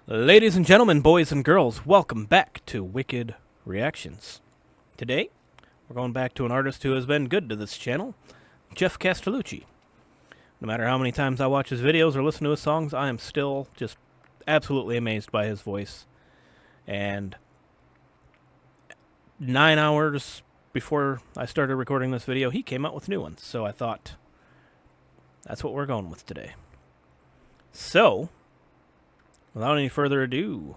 Ladies and gentlemen, boys and girls, welcome back to Wicked Reactions. Today, we're going back to an artist who has been good to this channel, Geoff Castellucci. No matter how many times I watch his videos or listen to his songs, I am still just absolutely amazed by his voice. And 9 hours before I started recording this video, he came out with new ones. So I thought, that's what we're going with today. So, without any further ado,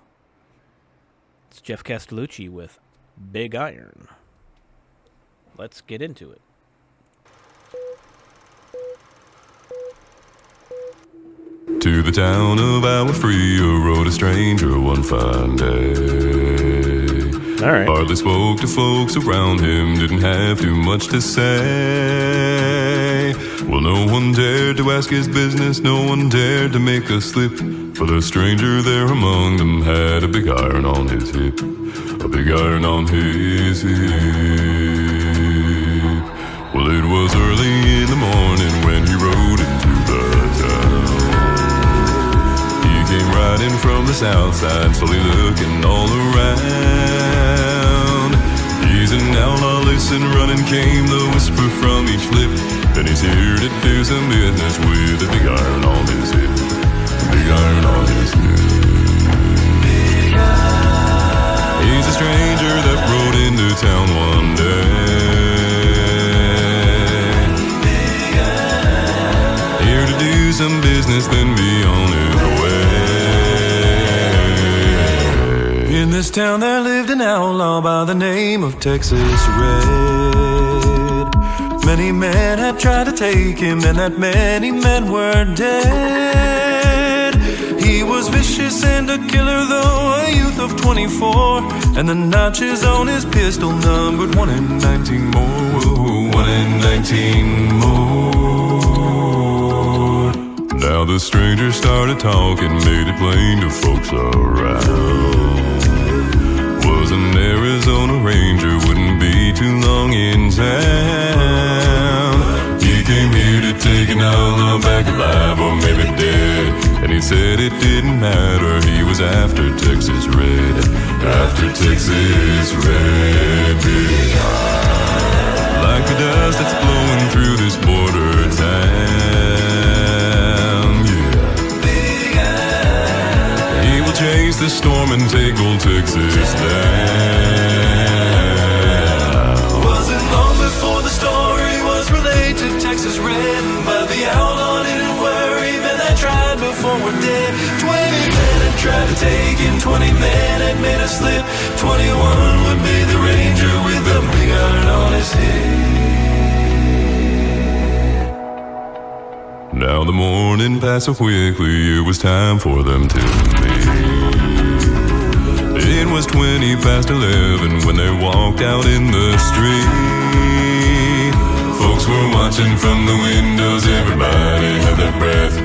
it's Geoff Castellucci with Big Iron. Let's get into it. To the town of our free rode a stranger one fine day. All right. Hardly spoke to folks around him, didn't have too much to say. Well, no one dared to ask his business, no one dared to make a slip, for the stranger there among them had a big iron on his hip, a big iron on his hip. Well, it was early in the morning when he rode into the town. He came riding from the south side, slowly looking all around. He's an outlaw, listen, running came the whisper from each lip, and he's here to do some business with a big iron on his hip, a big iron on his hip. Big iron. He's a stranger that rode into town one day. Big iron. Here to do some business, then be on his way. In this town there lived an outlaw by the name of Texas Red. Many men had tried to take him, and that many men were dead. He was vicious and a killer, though a youth of 24, and the notches on his pistol numbered 1 in 19 more. 1 in 19 more. Now the stranger started talking, made it plain to folks around. Was an Arizona Ranger, wouldn't be too long in town. He came here to take an outlaw back alive, or maybe dead, and he said it didn't matter, he was after Texas Red, after Texas Red. Big iron. Like the dust that's blowing through this border town, yeah. Big iron. He will chase the storm and take old Texas down. Wasn't long before the story was relayed to Texas Red, but the outlaw didn't worry, men that tried before were dead. 20 men had tried to take him, 20 men had made a slip, 21 would be the ranger with a big iron on his head. Now the morning passed so quickly, it was time for them to meet. It was 20 past 11 when they walked out in the street. Folks were watching from the windows, everybody had their breath.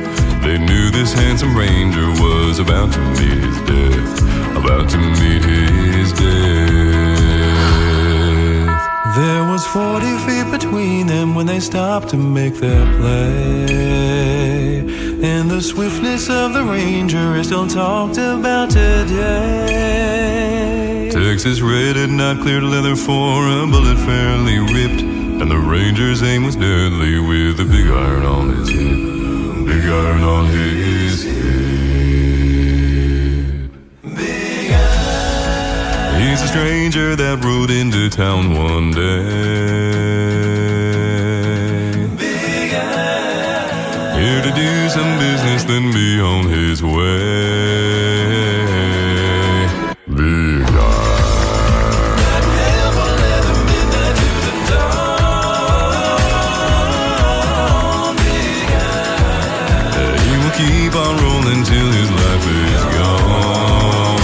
They knew this handsome ranger was about to meet his death, about to meet his death. There was 40 feet between them when they stopped to make their play, and the swiftness of the ranger is still talked about today. Texas Red had not cleared leather for a bullet fairly ripped, and the ranger's aim was deadly with a big iron on his hip, big iron on his hip. Big iron. He's a stranger that rode into town one day. Big iron. Here to do some business, then be on his way. Big iron. Keep on rolling till his life is gone.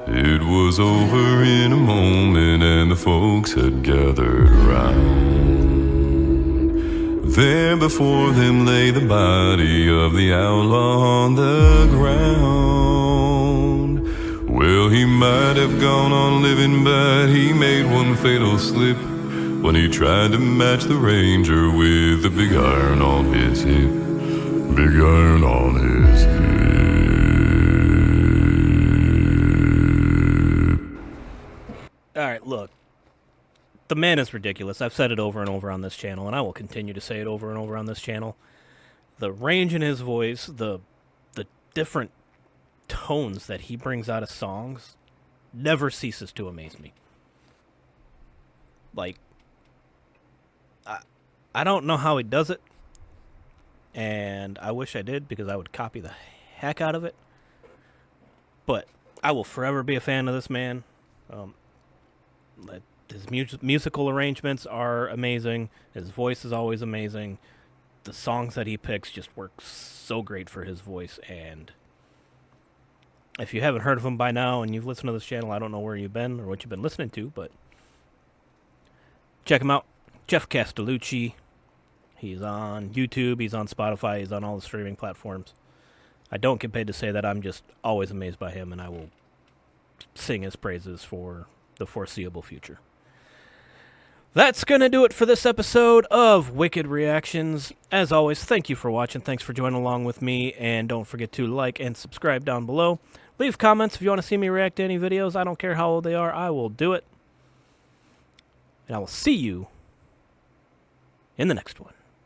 It was over in a moment, and the folks had gathered round. There before them lay the body of the outlaw on the ground. Well, he might have gone on living, but he made one fatal slip when he tried to match the Ranger with the big iron on his hip. Big iron on his hip. Alright, look. The man is ridiculous. I've said it over and over on this channel, and I will continue to say it over and over on this channel. The range in his voice, the different tones that he brings out of songs never ceases to amaze me. Like, I don't know how he does it, and I wish I did, because I would copy the heck out of it. But I will forever be a fan of this man. His musical arrangements are amazing. His voice is always amazing. The songs that he picks just work so great for his voice, and if you haven't heard of him by now and you've listened to this channel, I don't know where you've been or what you've been listening to, but check him out. Geoff Castellucci. He's on YouTube, he's on Spotify, he's on all the streaming platforms. I don't get paid to say that. I'm just always amazed by him, and I will sing his praises for the foreseeable future. That's going to do it for this episode of Wicked Reactions. As always, thank you for watching. Thanks for joining along with me, and don't forget to like and subscribe down below. Leave comments if you want to see me react to any videos. I don't care how old they are. I will do it. And I will see you in the next one.